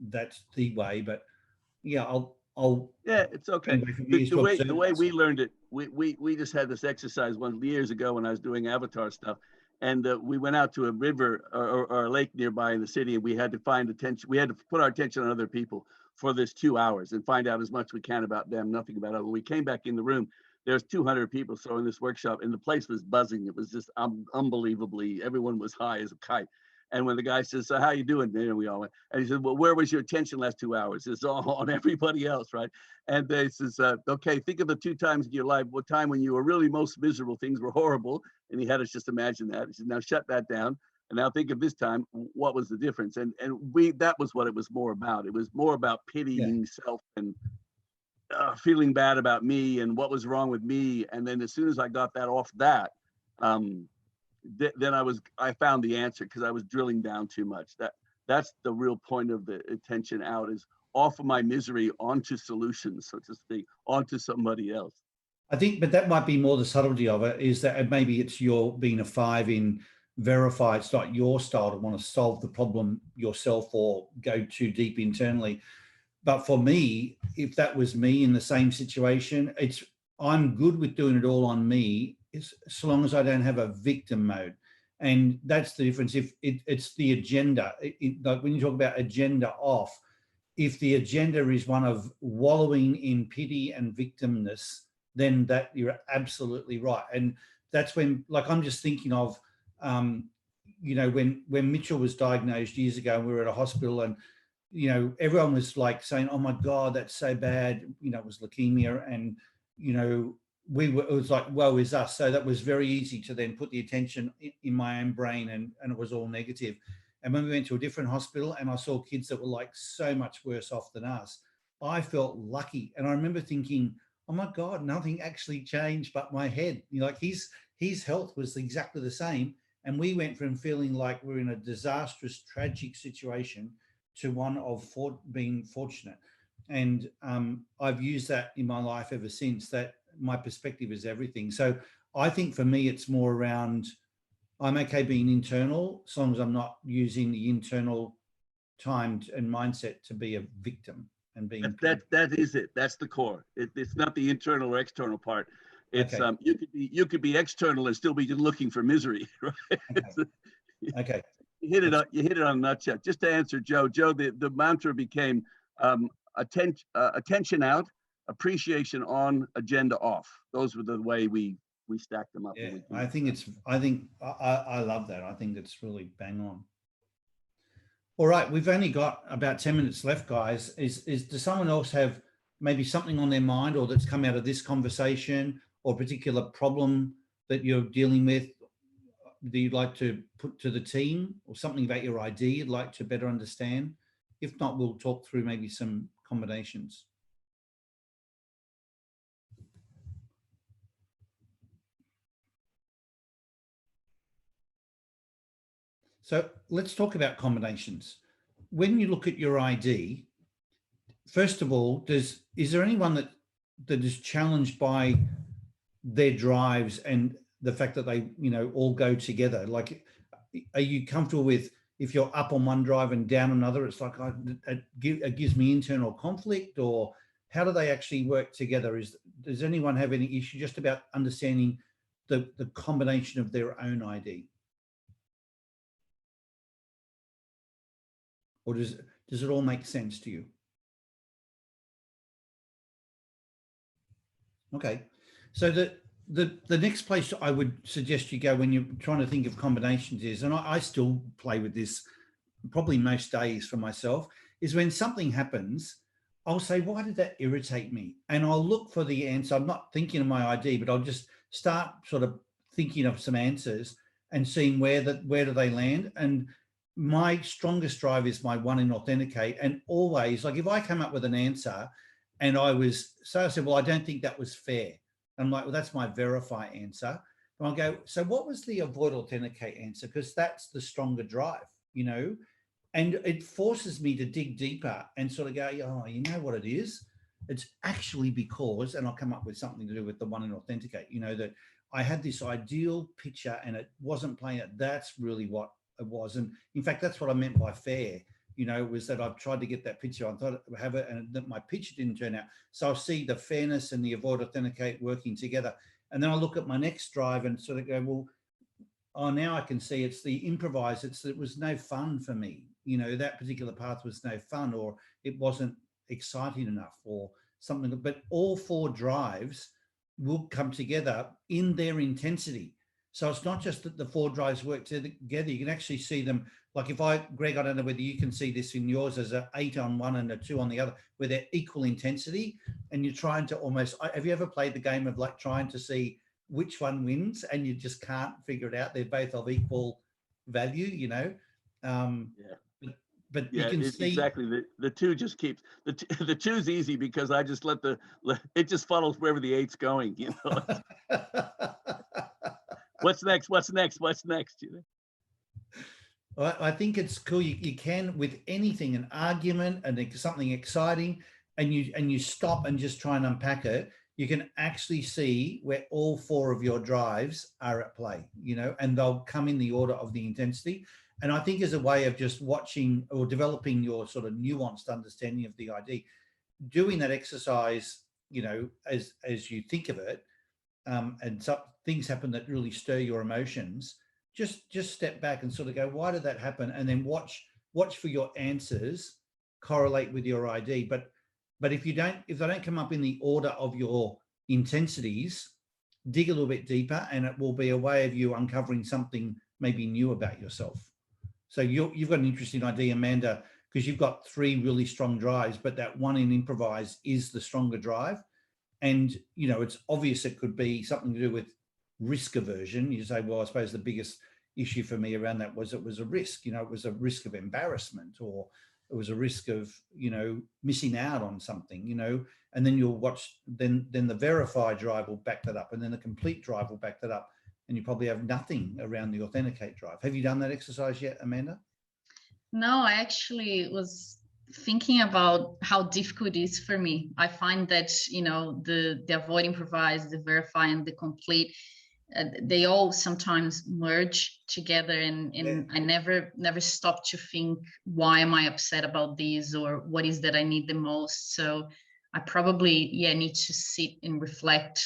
that's the way, but it's okay. The way we learned it, we just had this exercise years ago when I was doing avatar stuff, and we went out to a river or a lake nearby in the city, and we had to we had to put our attention on other people for this 2 hours and find out as much we can about them, nothing about it. When we came back in the room, there's 200 people throwing this workshop, and the place was buzzing. It was just unbelievably, everyone was high as a kite. And when the guy says, so how you doing? And we all went, and he said, well, where was your attention last 2 hours? It's all on everybody else, right? And they says, okay, think of the 2 times in your life, what time when you were really most miserable, things were horrible. And he had us just imagine that. He said, now shut that down. And now think of this time, what was the difference? And that was what it was more about. It was more about pitying self and feeling bad about me and what was wrong with me. And then as soon as I got that off that, then I found the answer, because I was drilling down too much. That's the real point of the attention out, is off of my misery onto solutions, so to speak, onto somebody else. I think, but that might be more the subtlety of it, is that maybe it's your being a 5 in verify. It's not your style to want to solve the problem yourself or go too deep internally. But for me, if that was me in the same situation, I'm good with doing it all on me, so long as I don't have a victim mode. And that's the difference. If it's the agenda, like when you talk about agenda off, if the agenda is one of wallowing in pity and victimness, then that you're absolutely right. And that's when, like, I'm just thinking of, you know, when Mitchell was diagnosed years ago, and we were at a hospital, and you know, everyone was like saying, oh my God, that's so bad. You know, it was leukemia. And, you know, it was like, woe is us. So that was very easy to then put the attention in my own brain, and it was all negative. And when we went to a different hospital and I saw kids that were like so much worse off than us, I felt lucky. And I remember thinking, oh my God, nothing actually changed but my head. You know, like his health was exactly the same. And we went from feeling like we're in a disastrous, tragic situation to one of being fortunate. And I've used that in my life ever since, that my perspective is everything. So I think for me, it's more around, I'm okay being internal, as long as I'm not using the internal time and mindset to be a victim and being. That is it. That's the core. It's not the internal or external part. It's okay. You could be external and still be looking for misery, right? Okay. You hit it on a nutshell. Just to answer Joe, the mantra became attention out, appreciation on, agenda off. Those were the way we stacked them up. Yeah, I love that. I think it's really bang on. All right, we've only got about 10 minutes left, guys. Does someone else have maybe something on their mind, or that's come out of this conversation, or a particular problem that you're dealing with that you'd like to put to the team, or something about your ID you'd like to better understand? If not, we'll talk through maybe some combinations. So let's talk about combinations. When you look at your ID, first of all, is there anyone that is challenged by their drives and the fact that they, you know, all go together? Like, are you comfortable with, if you're up on one drive and down another, it's like, it gives me internal conflict? Or how do they actually work together? Does anyone have any issue just about understanding the combination of their own ID? Or does it all make sense to you? Okay, so the next place I would suggest you go when you're trying to think of combinations is, and I still play with this probably most days for myself, is when something happens, I'll say, why did that irritate me? And I'll look for the answer. I'm not thinking of my ID, but I'll just start sort of thinking of some answers and seeing where do they land. And my strongest drive is my one in authenticate. And always, like, if I come up with an answer and I said, well, I don't think that was fair. I'm like, well, that's my verify answer. And I'll go, so what was the avoid authenticate answer? Because that's the stronger drive, you know? And it forces me to dig deeper and sort of go, oh, you know what it is? It's actually because, and I'll come up with something to do with the one in authenticate, you know, that I had this ideal picture and it wasn't playing it. That's really what it was. And in fact, that's what I meant by fair, you know, was that I've tried to get that picture. I thought I'd have it, and that my picture didn't turn out. So I'll see the fairness and the avoid authenticate working together. And then I'll look at my next drive and sort of go, well, oh, now I can see it's the improvise. It was no fun for me. You know, that particular path was no fun, or it wasn't exciting enough, or something. But all 4 drives will come together in their intensity. So it's not just that the 4 drives work together. You can actually see them like Greg, I don't know whether you can see this in yours as an 8 on one and a 2 on the other, where they're equal intensity, and you're trying to almost, have you ever played the game of like trying to see which one wins, and you just can't figure it out? They're both of equal value, you know? But Yeah, you can see exactly. The 2 just keeps the 2's easy because I just it just funnels wherever the 8's going, you know. What's next? What's next? What's next? You know? Well, I think it's cool. You can, with anything, an argument and something exciting, and you stop and just try and unpack it, you can actually see where all 4 of your drives are at play, you know, and they'll come in the order of the intensity. And I think as a way of just watching or developing your sort of nuanced understanding of the ID, doing that exercise, you know, as you think of it, and some things happen that really stir your emotions, just step back and sort of go, why did that happen? And then watch for your answers correlate with your ID. But if they don't come up in the order of your intensities, dig a little bit deeper, and it will be a way of you uncovering something maybe new about yourself. So you've got an interesting idea, Amanda, because you've got 3 really strong drives, but that one in improvise is the stronger drive. And, you know, it's obvious it could be something to do with risk aversion. You say, well, I suppose the biggest issue for me around that was it was a risk, you know, it was a risk of embarrassment, or it was a risk of, you know, missing out on something, you know, and then you'll watch, then the verify drive will back that up, and then the complete drive will back that up, and you probably have nothing around the authenticate drive. Have you done that exercise yet, Amanda? No, I actually was thinking about how difficult it is for me. I find that, you know, the avoid, improvise, the verify, and the complete, they all sometimes merge together, and I never stop to think, why am I upset about this, or what is that I need the most? So I probably need to sit and reflect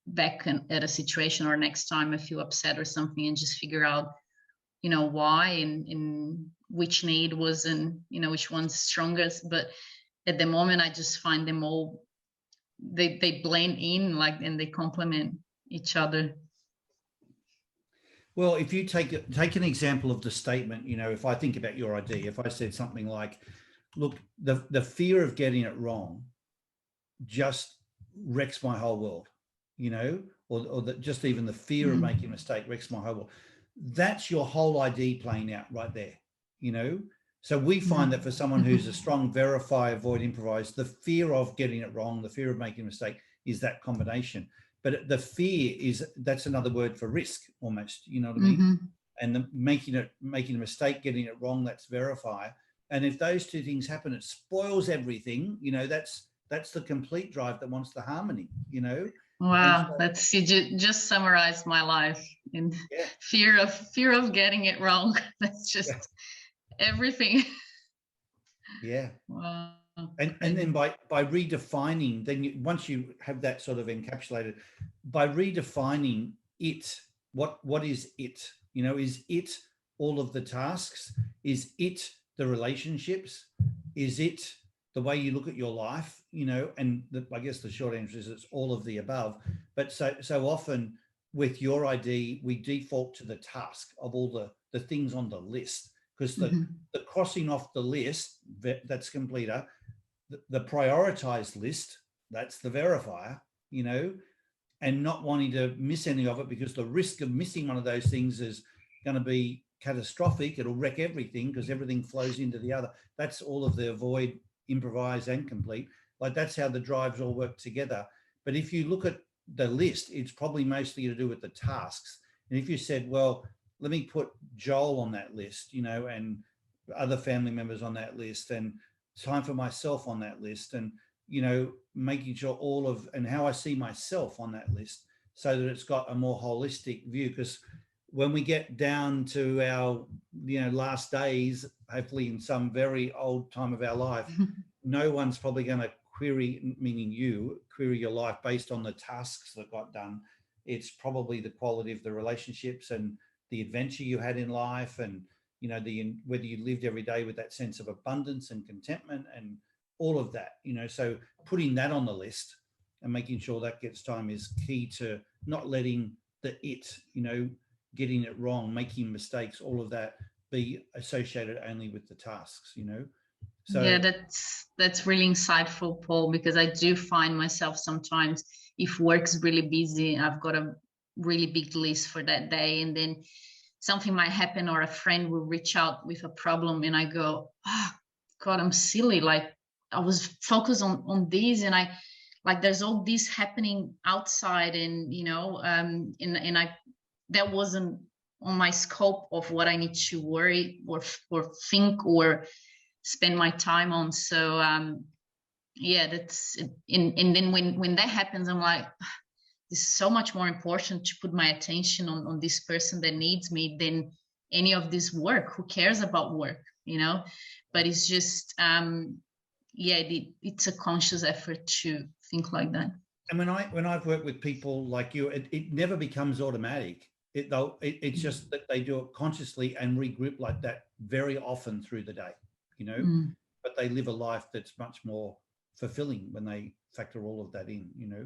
back at a situation, or next time I feel upset or something, and just figure out, you know, why and which need wasn't, you know, which one's strongest. But at the moment, I just find them all, they blend in, like, and they complement each other. Well, if you take an example of the statement, you know, if I think about your ID, if I said something like, look, the fear of getting it wrong just wrecks my whole world, you know, or that just even the fear of making a mistake wrecks my whole world. That's your whole ID playing out right there, you know. So we find that for someone who's a strong verify, avoid, improvise, the fear of getting it wrong, the fear of making a mistake is that combination. But the fear that's another word for risk almost, you know what I mean? And the making a mistake, getting it wrong, that's verify. And if those 2 things happen, it spoils everything, you know. That's the complete drive that wants the harmony, you know. Wow, so, that's, you just summarized my life in fear of getting it wrong. That's just everything. Yeah. Wow. And then by redefining, then once you have that sort of encapsulated, by redefining it, what is it? You know, is it all of the tasks? Is it the relationships? Is it the way you look at your life? You know, and I guess the short answer is it's all of the above. But so often with your ID, we default to the task of all the things on the list, because the crossing off the list, that's completer. The prioritized list, that's the verifier, you know, and not wanting to miss any of it, because the risk of missing one of those things is going to be catastrophic. It'll wreck everything because everything flows into the other. That's all of the avoid, improvise, and complete. Like, that's how the drives all work together. But if you look at the list, it's probably mostly to do with the tasks. And if you said, well, let me put Joel on that list, you know, and other family members on that list, and time for myself on that list, and, you know, making sure and how I see myself on that list, so that it's got a more holistic view. Because when we get down to our, you know, last days, hopefully in some very old time of our life, no one's probably going to query your life based on the tasks that got done. It's probably the quality of the relationships and the adventure you had in life, and, you know, whether you lived every day with that sense of abundance and contentment and all of that, you know. So putting that on the list and making sure that gets time is key to not letting you know, getting it wrong, making mistakes, all of that, be associated only with the tasks, you know? So yeah, that's really insightful, Paul, because I do find myself sometimes, if work's really busy, I've got a really big list for that day, and then something might happen or a friend will reach out with a problem, and I go, oh God, I'm silly. Like I was focused on this, and I like there's all this happening outside, and you know, and I that wasn't on my scope of what I need to worry or think or spend my time on. So yeah, that's and then when that happens, I'm like, this is so much more important to put my attention on this person that needs me than any of this work. Who cares about work, you know? But it's just yeah, it's a conscious effort to think like that. And when I've worked with people like you, it never becomes automatic. It's just that they do it consciously and regroup like that very often through the day, you know, but they live a life that's much more fulfilling when they factor all of that in, you know.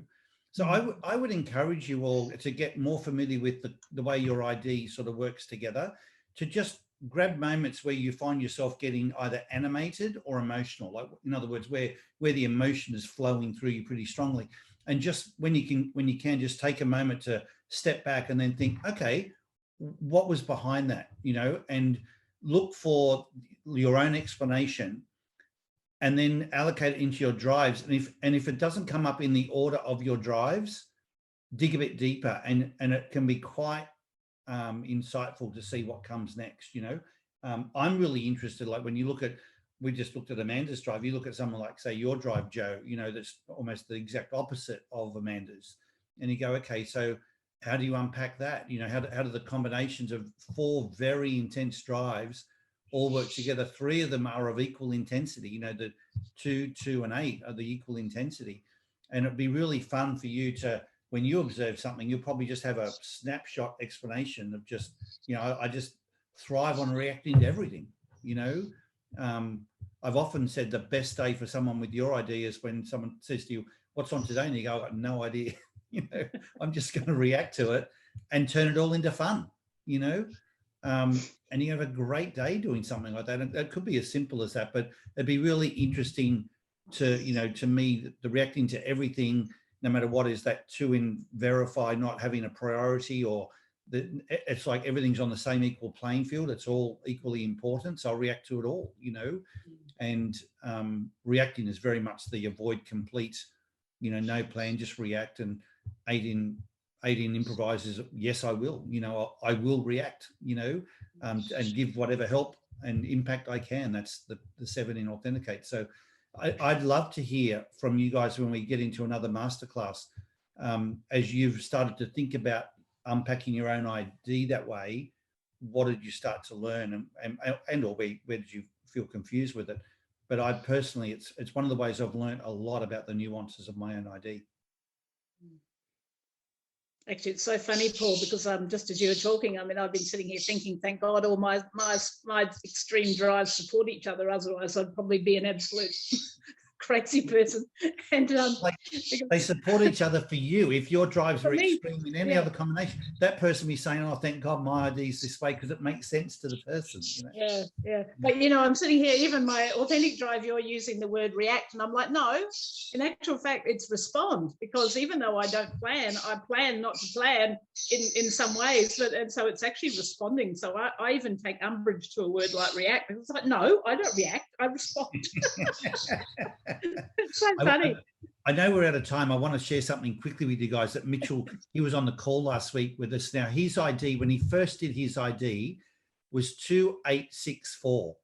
So I would encourage you all to get more familiar with the way your ID sort of works together, to just grab moments where you find yourself getting either animated or emotional, like in other words, where the emotion is flowing through you pretty strongly. And just when you can just take a moment to step back and then think, okay, what was behind that, you know, and look for your own explanation, and then allocate it into your drives. And if it doesn't come up in the order of your drives, dig a bit deeper, and it can be quite insightful to see what comes next, you know. I'm really interested, like when you look at, we just looked at Amanda's drive, you look at someone like, say, your drive, Joe, you know, that's almost the exact opposite of Amanda's. And you go, okay, so how do you unpack that? You know, how do the combinations of 4 very intense drives all work together? 3 of them are of equal intensity, you know, the 2, 2, and 8 are the equal intensity. And it'd be really fun for you to, when you observe something, you'll probably just have a snapshot explanation of just, you know, I just thrive on reacting to everything, you know. I've often said the best day for someone with your idea is when someone says to you, what's on today? And you go, I've got no idea. You know, I'm just going to react to it and turn it all into fun, you know. And you have a great day doing something like that. And it could be as simple as that, but it'd be really interesting to, you know, to me, the reacting to everything, no matter what, is that to verify not having a priority, or it's like everything's on the same equal playing field. It's all equally important. So I'll react to it all, you know. And reacting is very much the avoid complete, you know, no plan, just react. And 18 improvises, yes, I will, you know, I will react, you know, and give whatever help and impact I can. That's the 7 in authenticate. So I'd love to hear from you guys when we get into another masterclass, as you've started to think about unpacking your own ID that way. What did you start to learn, and or where did you feel confused with it? But I personally, it's one of the ways I've learned a lot about the nuances of my own ID. Actually, it's so funny, Paul, because just as you were talking, I mean, I've been sitting here thinking, thank God all my extreme drives support each other. Otherwise, I'd probably be an absolute crazy person. And they support each other for you. If your drives are me, extreme in any other combination, that person will be saying, oh, thank God my ID is this way, because it makes sense to the person, you know? Yeah. But, you know, I'm sitting here, even my authentic drive, you're using the word react. And I'm like, no, in actual fact, it's respond. Because even though I don't plan, I plan not to plan in some ways. And so it's actually responding. So I even take umbrage to a word like react. It's like, no, I don't react, I respond. It's so funny. I know we're out of time. I want to share something quickly with you guys that Mitchell, he was on the call last week with us. Now, his ID, when he first did his ID, was 2864.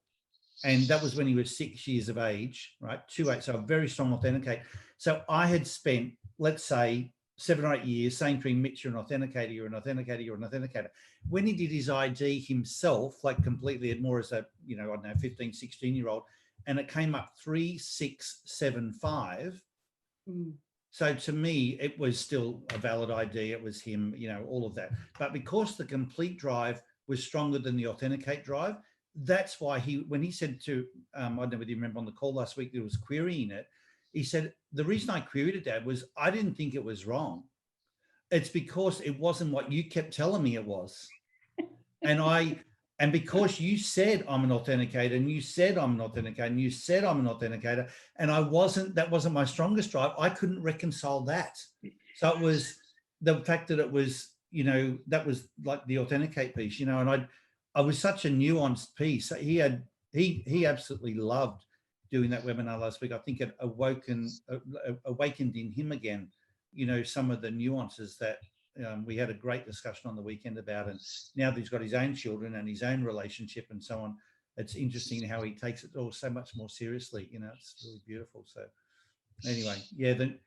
And that was when he was 6 years of age, right? 28, so a very strong authenticate. So I had spent, let's say, 7 or 8 years saying to him, Mitch, you're an authenticator, you're an authenticator, you're an authenticator. When he did his ID himself, like completely more as a, you know, I don't know, 15, 16-year-old, and it came up 3675. So to me, it was still a valid ID. It was him, you know, all of that. But because the complete drive was stronger than the authenticate drive, that's why when he said to, I don't know whether you remember on the call last week that he was querying it, he said, the reason I queried it, Dad, was I didn't think it was wrong. It's because it wasn't what you kept telling me it was. And I And because you said I'm an authenticator, and you said I'm an authenticator, and you said I'm an authenticator, and that wasn't my strongest drive, I couldn't reconcile that. So it was the fact that it was, you know, that was like the authenticate piece, you know, and I was such a nuanced piece. He absolutely loved doing that webinar last week. I think it awakened in him again, you know, some of the nuances that we had a great discussion on the weekend about. And now that he's got his own children and his own relationship and so on, it's interesting how he takes it all so much more seriously. You know, it's really beautiful. So anyway, yeah, then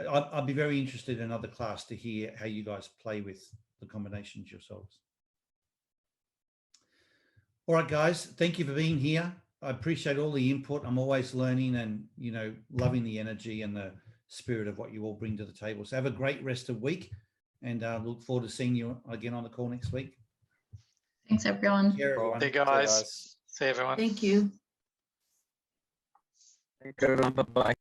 I'd be very interested in another class to hear how you guys play with the combinations yourselves. All right, guys, thank you for being here. I appreciate all the input. I'm always learning and, you know, loving the energy and the spirit of what you all bring to the table. So have a great rest of the week, and look forward to seeing you again on the call next week. Thanks, everyone. Take care, everyone. Hey guys. See everyone. Thank you. Thank you, everyone. Bye-bye.